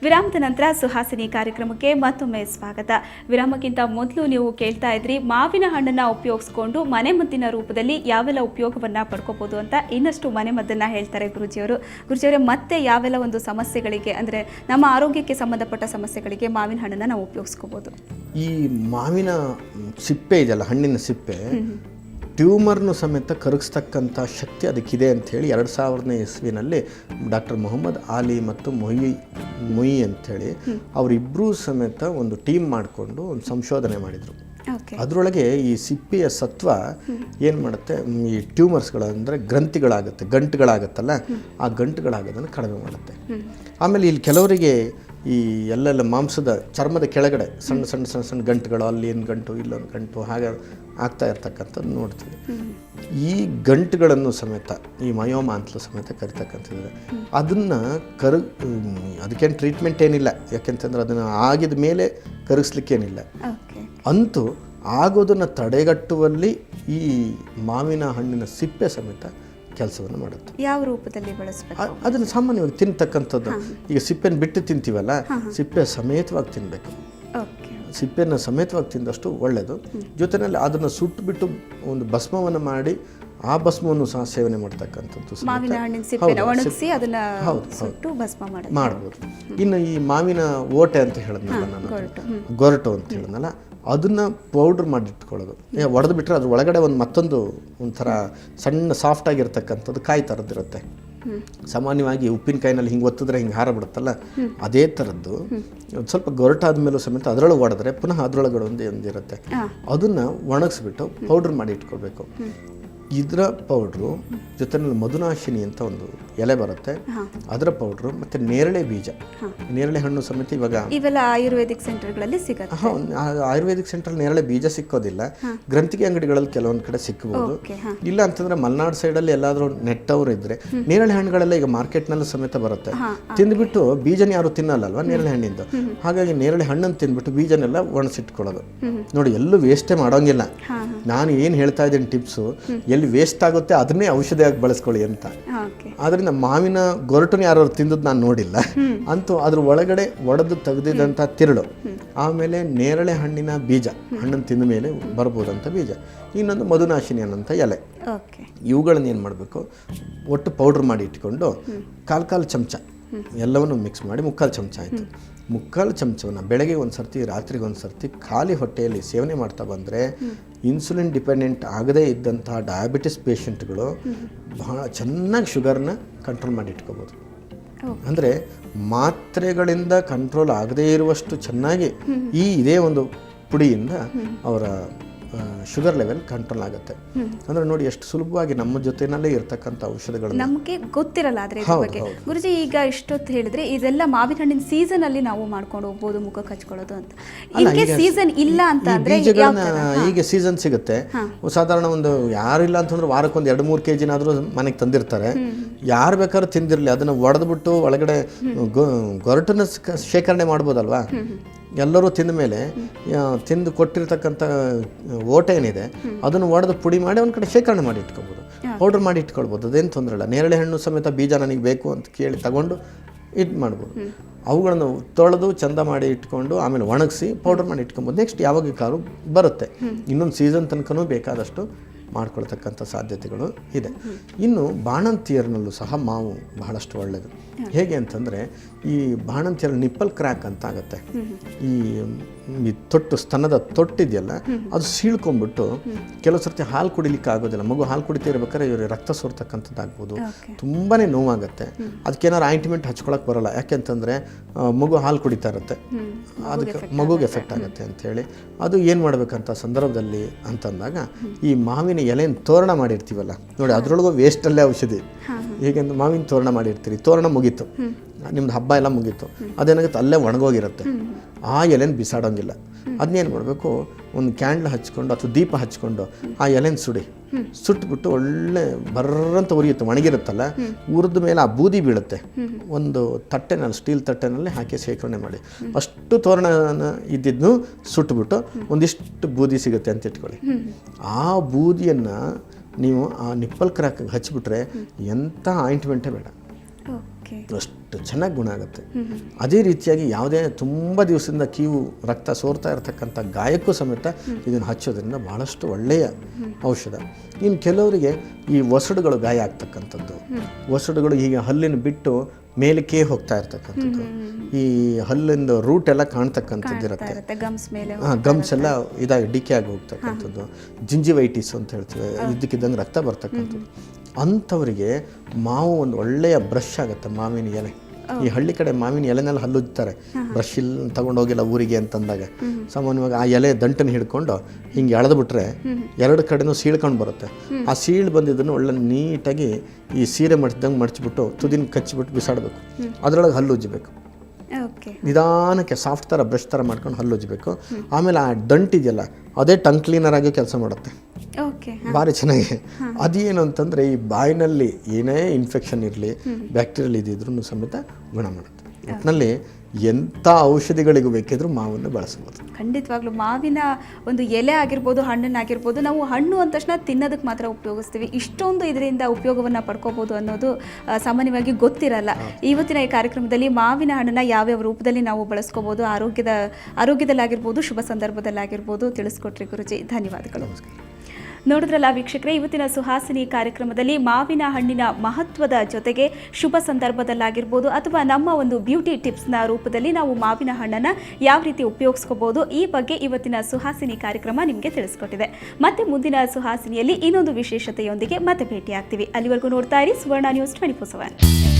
ವಿರಾಮದ ನಂತರ ಸುಹಾಸಿನಿ ಕಾರ್ಯಕ್ರಮಕ್ಕೆ ಮತ್ತೊಮ್ಮೆ ಸ್ವಾಗತ. ವಿರಾಮಕ್ಕಿಂತ ಮೊದಲು ನೀವು ಕೇಳ್ತಾ ಇದ್ರಿ ಮಾವಿನ ಹಣ್ಣನ್ನು ಉಪಯೋಗಿಸ್ಕೊಂಡು ಮನೆಮದ್ದಿನ ರೂಪದಲ್ಲಿ ಯಾವೆಲ್ಲ ಉಪಯೋಗವನ್ನು ಪಡ್ಕೋಬೋದು ಅಂತ. ಇನ್ನಷ್ಟು ಮನೆಮದ್ದನ್ನು ಹೇಳ್ತಾರೆ ಗುರುಜಿಯವರೇ. ಮತ್ತೆ ಯಾವೆಲ್ಲ ಒಂದು ಸಮಸ್ಯೆಗಳಿಗೆ, ಅಂದರೆ ನಮ್ಮ ಆರೋಗ್ಯಕ್ಕೆ ಸಂಬಂಧಪಟ್ಟ ಸಮಸ್ಯೆಗಳಿಗೆ ಮಾವಿನ ಹಣ್ಣನ್ನು ನಾವು ಉಪಯೋಗಿಸ್ಕೋಬೋದು? ಈ ಮಾವಿನ ಸಿಪ್ಪೆ ಇದೆಯಲ್ಲ, ಹಣ್ಣಿನ ಸಿಪ್ಪೆ ಟ್ಯೂಮರ್ನು ಸಮೇತ ಕರಗಿಸ್ತಕ್ಕಂಥ ಶಕ್ತಿ ಅದಕ್ಕಿದೆ ಅಂಥೇಳಿ 2000ನೇ ಇಸ್ವಿನಲ್ಲಿ ಡಾಕ್ಟರ್ ಮೊಹಮ್ಮದ್ ಆಲಿ ಮತ್ತು ಮೊಯಿ ಅಂಥೇಳಿ ಅವರಿಬ್ಬರೂ ಸಮೇತ ಒಂದು ಟೀಮ್ ಮಾಡಿಕೊಂಡು ಒಂದು ಸಂಶೋಧನೆ ಮಾಡಿದರು. ಅದರೊಳಗೆ ಈ ಸಿಪ್ಪೆಯ ಸತ್ವ ಏನು ಮಾಡುತ್ತೆ, ಈ ಟ್ಯೂಮರ್ಸ್ಗಳು ಅಂದರೆ ಗ್ರಂಥಿಗಳಾಗುತ್ತೆ, ಗಂಟುಗಳಾಗುತ್ತಲ್ಲ, ಆ ಗಂಟುಗಳಾಗೋದನ್ನು ಕಡಿಮೆ ಮಾಡುತ್ತೆ. ಆಮೇಲೆ ಇಲ್ಲಿ ಕೆಲವರಿಗೆ ಈ ಎಲ್ಲೆಲ್ಲ ಮಾಂಸದ ಚರ್ಮದ ಕೆಳಗಡೆ ಸಣ್ಣ ಸಣ್ಣ ಸಣ್ಣ ಸಣ್ಣ ಗಂಟುಗಳು, ಅಲ್ಲಿ ಏನು ಗಂಟು ಇಲ್ಲೊಂದು ಗಂಟು ಹಾಗೆ ಆಗ್ತಾ ಇರ್ತಕ್ಕಂಥದ್ದು ನೋಡ್ತೀವಿ. ಈ ಗಂಟುಗಳನ್ನು ಸಮೇತ ಈ ಮಯೋಮ ಅಂತಲೂ ಸಮೇತ ಕರಿತಕ್ಕಂಥದ್ದು. ಅದನ್ನು ಅದಕ್ಕೇನು ಟ್ರೀಟ್ಮೆಂಟ್ ಏನಿಲ್ಲ, ಯಾಕೆಂತಂದ್ರೆ ಅದನ್ನು ಆಗಿದ ಮೇಲೆ ಕರಗಿಸ್ಲಿಕ್ಕೇನಿಲ್ಲ. ಅಂತೂ ಆಗೋದನ್ನು ತಡೆಗಟ್ಟುವಲ್ಲಿ ಈ ಮಾವಿನ ಹಣ್ಣಿನ ಸಿಪ್ಪೆ ಸಮೇತ ಕೆಲಸವನ್ನು ಮಾಡುತ್ತೆ. ಯಾವ ರೂಪದಲ್ಲಿ ಬಳಸಬೇಕು? ಅದನ್ನು ಸಾಮಾನ್ಯವಾಗಿ ತಿನ್ನತಕ್ಕಂಥದ್ದು. ಈಗ ಸಿಪ್ಪೆನ ಬಿಟ್ಟು ತಿಂತೀವಲ್ಲ, ಸಿಪ್ಪೆ ಸಮೇತವಾಗಿ ತಿನ್ನಬೇಕು. ಸಿಪ್ಪೆನ ಸಮೇತವಾಗಿ ತಿಂದಷ್ಟು ಒಳ್ಳೆಯದು. ಜೊತೆಯಲ್ಲಿ ಅದನ್ನು ಸುಟ್ಟುಬಿಟ್ಟು ಒಂದು ಭಸ್ಮವನ್ನು ಮಾಡಿ ಆ ಭಸ್ಮವನ್ನು ಸಹ ಸೇವನೆ ಮಾಡ್ತಕ್ಕಂಥದ್ದು ಮಾಡ್ಬೋದು. ಇನ್ನು ಈ ಮಾವಿನ ಓಟೆ ಅಂತ ಹೇಳಿದ್ನಲ್ಲ ನಾನು, ಗೊರಟು ಅಂತ ಹೇಳಿದ್ನಲ್ಲ, ಅದನ್ನು ಪೌಡ್ರ್ ಮಾಡಿಟ್ಕೊಳ್ಳೋದು. ಒಡೆದು ಬಿಟ್ಟರೆ ಅದ್ರ ಒಳಗಡೆ ಮತ್ತೊಂದು ಒಂಥರ ಸಣ್ಣ ಸಾಫ್ಟ್ ಆಗಿರ್ತಕ್ಕಂಥದ್ದು ಕಾಯಿ ಥರದ್ದಿರುತ್ತೆ. ಸಾಮಾನ್ಯವಾಗಿ ಉಪ್ಪಿನಕಾಯಿನಲ್ಲಿ ಹಿಂಗೆ ಒತ್ತಿದ್ರೆ ಹಿಂಗೆ ಹಾರ ಬಿಡುತ್ತಲ್ಲ, ಅದೇ ಥರದ್ದು ಸ್ವಲ್ಪ ಗೊರಟಾದ ಮೇಲೂ ಸಮೇತ ಅದರೊಳಗೆ ಹೊಡೆದ್ರೆ ಪುನಃ ಅದರೊಳಗಡೆ ಒಂದಿರುತ್ತೆ. ಅದನ್ನು ಒಣಗಿಸ್ಬಿಟ್ಟು ಪೌಡ್ರ್ ಮಾಡಿ ಇಟ್ಕೊಳ್ಬೇಕು. ಇದರ ಪೌಡ್ರು ಜೊತೆಯಲ್ಲಿ ಮಧುನಾಶಿನಿ ಅಂತ ಒಂದು ಎಲೆ ಬರುತ್ತೆ, ಅದರ ಪೌಡ್ರು, ಮತ್ತು ನೇರಳೆ ಬೀಜ, ನೇರಳೆ ಹಣ್ಣು ಸಮೇತ ಇವೆಲ್ಲ ಆಯುರ್ವೇದಿಕ್ ಸೆಂಟರ್ಗಳಲ್ಲಿ ಸಿಗುತ್ತೆ. ಆಯುರ್ವೇದಿಕ್ ಸೆಂಟರ್ ನೇರಳೆ ಬೀಜ ಸಿಕ್ಕೋದಿಲ್ಲ, ಗ್ರಂಥಿಗೆ ಅಂಗಡಿಗಳಲ್ಲಿ ಕೆಲವೊಂದು ಕಡೆ ಸಿಕ್ಕಬಹುದು. ಇಲ್ಲ ಅಂತಂದ್ರೆ ಮಲೆನಾಡು ಸೈಡಲ್ಲಿ ಎಲ್ಲಾದರೂ ನೆಟ್ಟವರು ಇದ್ರೆ ನೇರಳೆ ಹಣ್ಣುಗಳೆಲ್ಲ ಈಗ ಮಾರ್ಕೆಟ್ನಲ್ಲೂ ಸಮೇತ ಬರುತ್ತೆ. ತಿಂದ್ಬಿಟ್ಟು ಬೀಜನ ಯಾರು ತಿನ್ನಲ್ಲಲ್ವಾ ನೇರಳೆ ಹಣ್ಣಿಂದು, ಹಾಗಾಗಿ ನೇರಳೆ ಹಣ್ಣನ್ನು ತಿಂದ್ಬಿಟ್ಟು ಬೀಜನೆಲ್ಲ ಒಣಸಿಟ್ಕೊಳ್ಳೋದು. ನೋಡಿ, ಎಲ್ಲೂ ವೇಸ್ಟೇ ಮಾಡೋಂಗಿಲ್ಲ. ನಾನು ಏನು ಹೇಳ್ತಾ ಇದ್ದೀನಿ ಟಿಪ್ಸು, ಎಲ್ಲಿ ವೇಸ್ಟ್ ಆಗುತ್ತೆ ಅದನ್ನೇ ಔಷಧಿಯಾಗಿ ಬಳಸ್ಕೊಳ್ಳಿ ಅಂತ. ಆದ್ರಿಂದ ಮಾವಿನ ಗೊರಟುನ ಯಾರು ತಿಂದದ್ದು ನಾನು ನೋಡಿಲ್ಲ. ಅಂತೂ ಅದ್ರ ಒಳಗಡೆ ಒಡೆದು ತೆಗೆದಿದ್ದಂಥ ತಿರುಳು, ಆಮೇಲೆ ನೇರಳೆ ಹಣ್ಣಿನ ಬೀಜ, ಹಣ್ಣನ್ನು ತಿಂದ ಮೇಲೆ ಬರ್ಬೋದಂಥ ಬೀಜ, ಇನ್ನೊಂದು ಮಧುನಾಶಿನಿ ಅನ್ನೋಂಥ ಎಲೆ, ಇವುಗಳನ್ನ ಏನು ಮಾಡಬೇಕು, ಒಟ್ಟು ಪೌಡ್ರ್ ಮಾಡಿ ಇಟ್ಕೊಂಡು ಕಾಲು ಚಮಚ ಎಲ್ಲವನ್ನು ಮಿಕ್ಸ್ ಮಾಡಿ 3/4 ಚಮಚ ಆಯಿತು. 3/4 ಚಮಚವನ್ನು ಬೆಳಗ್ಗೆ ಒಂದು ಸರ್ತಿ, ರಾತ್ರಿಗೆ ಒಂದು ಸರ್ತಿ ಖಾಲಿ ಹೊಟ್ಟೆಯಲ್ಲಿ ಸೇವನೆ ಮಾಡ್ತಾ ಬಂದರೆ ಇನ್ಸುಲಿನ್ ಡಿಪೆಂಡೆಂಟ್ ಆಗದೇ ಇದ್ದಂಥ ಡಯಾಬಿಟಿಸ್ ಪೇಷಂಟ್ಗಳು ಬಹಳ ಚೆನ್ನಾಗಿ ಶುಗರ್ನ ಕಂಟ್ರೋಲ್ ಮಾಡಿ ಇಟ್ಕೋಬೋದು. ಅಂದರೆ ಮಾತ್ರೆಗಳಿಂದ ಕಂಟ್ರೋಲ್ ಆಗದೇ ಇರುವಷ್ಟು ಚೆನ್ನಾಗಿ ಇದೇ ಒಂದು ಪುಡಿಯಿಂದ ಅವರ ಶುಗರ್ ಲೆವೆಲ್ ಕಂಟ್ರೋಲ್ ಆಗುತ್ತೆ. ಅಂದ್ರೆ ನೋಡಿ, ಎಷ್ಟು ಸುಲಭವಾಗಿ ನಮ್ಮ ಜೊತೆನಲ್ಲೇ ಇರ್ತಕ್ಕಂಥ ಔಷಧಗಳು ನಮಗೆ ಗೊತ್ತಿರಲ್ಲ. ಆದರೆ ಗುರುಜಿ, ಈಗ ಇಷ್ಟೊತ್ತು ಹೇಳಿದ್ರೆ ಇದೆಲ್ಲ ಮಾವಿನ ಹಣ್ಣಿನ ಸೀಸನ್ ಅಲ್ಲಿ ನಾವು ಮಾಡ್ಕೊಂಡು ಹೋಗ್ಬೋದು, ಮುಖಕ್ಕೆ ಹಚ್ಕೊಳ್ಳೋದು ಅಂತ. ಸೀಸನ್ ಇಲ್ಲ ಅಂತ ಅಂದ್ರೆ ಈಗ ಸೀಸನ್ ಸಿಗುತ್ತೆ. ಸಾಧಾರಣ ಒಂದು ಯಾರಿಲ್ಲ ಅಂತಂದ್ರೆ ವಾರಕ್ಕೆ ಒಂದು 2-3 kgನಾದ್ರೂ ಮನೆಗೆ ತಂದಿರ್ತಾರೆ. ಯಾರು ಬೇಕಾದ್ರೂ ತಿಂದಿರಲಿ, ಅದನ್ನ ಒಡೆದ್ಬಿಟ್ಟು ಒಳಗಡೆ ಗೊರಟನ್ನ ಶೇಖರಣೆ ಮಾಡ್ಬೋದಲ್ವಾ. ಎಲ್ಲರೂ ತಿಂದ ಮೇಲೆ ತಿಂದು ಕೊಟ್ಟಿರ್ತಕ್ಕಂಥ ಓಟ ಏನಿದೆ ಅದನ್ನು ಒಡೆದು ಪುಡಿ ಮಾಡಿ ಒಂದು ಕಡೆ ಶೇಖರಣೆ ಮಾಡಿ ಇಟ್ಕೊಬೋದು, ಪೌಡ್ರ್ ಮಾಡಿ ಇಟ್ಕೊಳ್ಬೋದು. ಅದೇನು ತೊಂದರೆ ಇಲ್ಲ. ನೇರಳೆ ಹಣ್ಣು ಸಮೇತ ಬೀಜ ನನಗೆ ಬೇಕು ಅಂತ ಕೇಳಿ ತಗೊಂಡು ಇದು ಮಾಡ್ಬೋದು. ಅವುಗಳನ್ನು ತೊಳೆದು ಚಂದ ಮಾಡಿ ಇಟ್ಕೊಂಡು ಆಮೇಲೆ ಒಣಗಿಸಿ ಪೌಡ್ರ್ ಮಾಡಿ ಇಟ್ಕೊಬೋದು. ನೆಕ್ಸ್ಟ್ ಯಾವಾಗ ಕಾರು ಬರುತ್ತೆ, ಇನ್ನೊಂದು ಸೀಸನ್ ತನಕನೂ ಬೇಕಾದಷ್ಟು ಮಾಡ್ಕೊಳ್ತಕ್ಕಂಥ ಸಾಧ್ಯತೆಗಳು ಇದೆ. ಇನ್ನು ಬಾಣಂತಿಯರ್ನಲ್ಲೂ ಸಹ ಮಾವು ಬಹಳಷ್ಟು ಒಳ್ಳೆಯದು. ಹೇಗೆ ಅಂತಂದರೆ, ಈ ಬಾಣಂತಿಯರ ನಿಪ್ಪಲ್ ಕ್ರ್ಯಾಕ್ ಅಂತ ಆಗುತ್ತೆ. ಈ ತೊಟ್ಟು, ಸ್ತನದ ತೊಟ್ಟಿದೆಯಲ್ಲ, ಅದು ಸೀಳ್ಕೊಂಡ್ಬಿಟ್ಟು ಕೆಲವು ಸರ್ತಿ ಹಾಲು ಕುಡಿಲಿಕ್ಕೆ ಆಗೋದಿಲ್ಲ. ಮಗು ಹಾಲು ಕುಡಿತಾ ಇರ್ಬೇಕಾದ್ರೆ ಇವ್ರಿಗೆ ರಕ್ತ ಸೋರ್ತಕ್ಕಂಥದ್ದಾಗ್ಬೋದು, ತುಂಬಾ ನೋವಾಗುತ್ತೆ. ಅದಕ್ಕೇನಾದ್ರು ಆಯಿಂಟ್ಮೆಂಟ್ ಹಚ್ಕೊಳಕ್ಕೆ ಬರೋಲ್ಲ, ಯಾಕೆಂತಂದರೆ ಮಗು ಹಾಲು ಕುಡಿತಾ ಇರುತ್ತೆ, ಅದಕ್ಕೆ ಮಗುಗೆ ಎಫೆಕ್ಟ್ ಆಗುತ್ತೆ ಅಂಥೇಳಿ. ಅದು ಏನು ಮಾಡಬೇಕಂತ ಸಂದರ್ಭದಲ್ಲಿ ಅಂತಂದಾಗ ಈ ಮಾವಿನ ಎಲೆಯನ್ನು ತೋರಣ ಮಾಡಿರ್ತೀವಲ್ಲ ನೋಡಿ, ಅದರೊಳಗೂ ವೇಸ್ಟಲ್ಲೇ ಔಷಧಿ. ಹೇಗೆಂದ್ರೆ ಮಾವಿನ ತೋರಣ ಮಾಡಿರ್ತೀರಿ, ತೋರಣ ಮುಗೀತು, ನಿಮ್ದು ಹಬ್ಬ ಎಲ್ಲ ಮುಗೀತು, ಅದೇನಾಗುತ್ತೆ ಅಲ್ಲೇ ಒಣಗೋಗಿರುತ್ತೆ. ಆ ಎಲೆನ ಬಿಸಾಡೋಂಗಿಲ್ಲ. ಅದನ್ನೇನು ಮಾಡಬೇಕು, ಒಂದು ಕ್ಯಾಂಡ್ಲ್ ಹಚ್ಕೊಂಡು ಅಥವಾ ದೀಪ ಹಚ್ಕೊಂಡು ಆ ಎಲೆನ ಸುಟ್ಬಿಟ್ಟು ಒಳ್ಳೆ ಬರ್ರಂತ ಉರಿಯುತ್ತೆ, ಒಣಗಿರುತ್ತಲ್ಲ, ಉರಿದ ಮೇಲೆ ಆ ಬೂದಿ ಬೀಳುತ್ತೆ. ಒಂದು ತಟ್ಟೆನಲ್ಲಿ, ಸ್ಟೀಲ್ ತಟ್ಟೆನಲ್ಲಿ ಹಾಕಿ ಶೇಖರಣೆ ಮಾಡಿ, ಅಷ್ಟು ತೋರಣ ಇದ್ದಿದ್ದು ಸುಟ್ಬಿಟ್ಟು ಒಂದಿಷ್ಟು ಬೂದಿ ಸಿಗುತ್ತೆ ಅಂತ ಇಟ್ಕೊಳ್ಳಿ. ಆ ಬೂದಿಯನ್ನು ನೀವು ಆ ನಿಪ್ಪಲ್ ಕ್ರ್ಯಾಕ್ ಹಚ್ಚಿಬಿಟ್ರೆ ಎಂಥ ಆಯಿಂಟ್ಮೆಂಟೇ ಬೇಡ. ಓಕೆ. ಅಷ್ಟು ಚೆನ್ನಾಗಿ ಗುಣ ಆಗುತ್ತೆ. ಅದೇ ರೀತಿಯಾಗಿ ಯಾವುದೇ ತುಂಬ ದಿವಸದಿಂದ ಕೀವು ರಕ್ತ ಸೋರ್ತಾ ಇರತಕ್ಕಂಥ ಗಾಯಕ್ಕೂ ಸಮೇತ ಇದನ್ನು ಹಚ್ಚೋದ್ರಿಂದ ಭಾಳಷ್ಟು ಒಳ್ಳೆಯ ಔಷಧ. ಇನ್ನು ಕೆಲವರಿಗೆ ಈ ಒಸಡುಗಳು ಗಾಯ ಆಗ್ತಕ್ಕಂಥದ್ದು, ಒಸಡುಗಳು ಹೀಗೆ ಹಲ್ಲಿನ ಬಿಟ್ಟು ಮೇಲಕ್ಕೆ ಹೋಗ್ತಾ ಇರ್ತಕ್ಕಂಥದ್ದು, ಈ ಹಲ್ಲಿಂದ ರೂಟ್ ಎಲ್ಲ ಕಾಣ್ತಕ್ಕಂಥದ್ದು ಇರುತ್ತೆ, ಗಮ್ಸ್ ಎಲ್ಲ ಇದಾಗಿ ಡಿಕೆ ಆಗಿ ಹೋಗ್ತಕ್ಕಂಥದ್ದು, ಜಿಂಜಿವೈಟಿಸ್ ಅಂತ ಹೇಳ್ತೀವಿ, ಇದ್ದಕ್ಕಿದ್ದಂಗೆ ರಕ್ತ ಬರ್ತಕ್ಕಂಥದ್ದು, ಅಂಥವರಿಗೆ ಮಾವು ಒಂದು ಒಳ್ಳೆಯ ಬ್ರಷ್ ಆಗುತ್ತೆ. ಮಾವಿನ ಎಲೆ, ಈ ಹಳ್ಳಿ ಕಡೆ ಮಾವಿನ ಎಲೆನೆಲ್ಲ ಹಲ್ಲುಜ್ತಾರೆ, ಬ್ರಷ್ ಇಲ್ಲಿ ತಗೊಂಡೋಗಿಲ್ಲ ಊರಿಗೆ ಅಂತಂದಾಗ ಸಾಮಾನ್ಯವಾಗಿ ಆ ಎಲೆ ದಂಟನ್ನು ಹಿಡ್ಕೊಂಡು ಹಿಂಗೆ ಎಳೆದ್ಬಿಟ್ರೆ ಎರಡು ಕಡೆನೂ ಸೀಳ್ಕೊಂಡು ಬರುತ್ತೆ. ಆ ಸೀಳು ಬಂದಿದ್ದನ್ನು ಒಳ್ಳೆ ನೀಟಾಗಿ ಈ ಸೀರೆ ಮಡ್ಚಿದಂಗೆ ಮಡ್ಚಿಬಿಟ್ಟು ತುದಿನ ಕಚ್ಚಿಬಿಟ್ಟು ಬಿಸಾಡಬೇಕು, ಅದರೊಳಗೆ ಹಲ್ಲುಜ್ಜಬೇಕು. ನಿಧಾನಕ್ಕೆ ಸಾಫ್ಟ್ ಥರ ಬ್ರಷ್ ಥರ ಮಾಡ್ಕೊಂಡು ಹಲ್ಲುಜ್ಜಬೇಕು. ಆಮೇಲೆ ಆ ದಂಟಿದೆಯಲ್ಲ ಅದೇ ಟಂಗ್ ಕ್ಲೀನರ್ ಆಗಿ ಕೆಲಸ ಮಾಡುತ್ತೆ, ಭಾರಿ ಚೆನ್ನಾಗಿ. ಅದೇನು ಅಂತಂದರೆ ಈ ಬಾಯಿನಲ್ಲಿ ಏನೇ ಇನ್ಫೆಕ್ಷನ್ ಇರಲಿ, ಬ್ಯಾಕ್ಟೀರಿಯಲ್ ಇದ್ರೂ ಸಮೇತ ಗುಣ ಮಾಡುತ್ತೆ. ಒಟ್ಟಿನಲ್ಲಿ ಎಂಥ ಔಷಧಿಗಳಿಗೂ ಬೇಕಿದ್ರೂ ಮಾವನ್ನು ಬಳಸ್ಬೋದು. ಖಂಡಿತವಾಗ್ಲೂ ಮಾವಿನ ಒಂದು ಎಲೆ ಆಗಿರ್ಬೋದು, ಹಣ್ಣನ್ನಾಗಿರ್ಬೋದು, ನಾವು ಹಣ್ಣು ಅಂದ ತಕ್ಷಣ ತಿನ್ನೋದಕ್ಕೆ ಮಾತ್ರ ಉಪಯೋಗಿಸ್ತೀವಿ. ಇಷ್ಟೊಂದು ಇದರಿಂದ ಉಪಯೋಗವನ್ನು ಪಡ್ಕೋಬೋದು ಅನ್ನೋದು ಸಾಮಾನ್ಯವಾಗಿ ಗೊತ್ತಿರಲ್ಲ. ಇವತ್ತಿನ ಈ ಕಾರ್ಯಕ್ರಮದಲ್ಲಿ ಮಾವಿನ ಹಣ್ಣನ್ನು ಯಾವ್ಯಾವ ರೂಪದಲ್ಲಿ ನಾವು ಬಳಸ್ಕೋಬೋದು, ಆರೋಗ್ಯದಲ್ಲಾಗಿರ್ಬೋದು, ಶುಭ ಸಂದರ್ಭದಲ್ಲಾಗಿರ್ಬೋದು ತಿಳಿಸ್ಕೊಟ್ರಿ ಗುರುಜಿ. ಧನ್ಯವಾದಗಳು. ನೋಡಿದ್ರಲ್ಲ ವೀಕ್ಷಕರೇ, ಇವತ್ತಿನ ಸುಹಾಸಿನಿ ಕಾರ್ಯಕ್ರಮದಲ್ಲಿ ಮಾವಿನ ಹಣ್ಣಿನ ಮಹತ್ವದ ಜೊತೆಗೆ ಶುಭ ಸಂದರ್ಭದಲ್ಲಾಗಿರ್ಬೋದು ಅಥವಾ ನಮ್ಮ ಒಂದು ಬ್ಯೂಟಿ ಟಿಪ್ಸ್ನ ರೂಪದಲ್ಲಿ ನಾವು ಮಾವಿನ ಹಣ್ಣನ್ನು ಯಾವ ರೀತಿ ಉಪಯೋಗಿಸ್ಕೋಬೋದು, ಈ ಬಗ್ಗೆ ಇವತ್ತಿನ ಸುಹಾಸಿನಿ ಕಾರ್ಯಕ್ರಮ ನಿಮಗೆ ತಿಳಿಸ್ಕೊಟ್ಟಿದೆ. ಮತ್ತೆ ಮುಂದಿನ ಸುಹಾಸಿನಿಯಲ್ಲಿ ಇನ್ನೊಂದು ವಿಶೇಷತೆಯೊಂದಿಗೆ ಮತ್ತೆ ಭೇಟಿಯಾಗ್ತೀವಿ. ಅಲ್ಲಿವರೆಗೂ ನೋಡ್ತಾ ಇರಿ ಸುವರ್ಣ ನ್ಯೂಸ್ 24/7.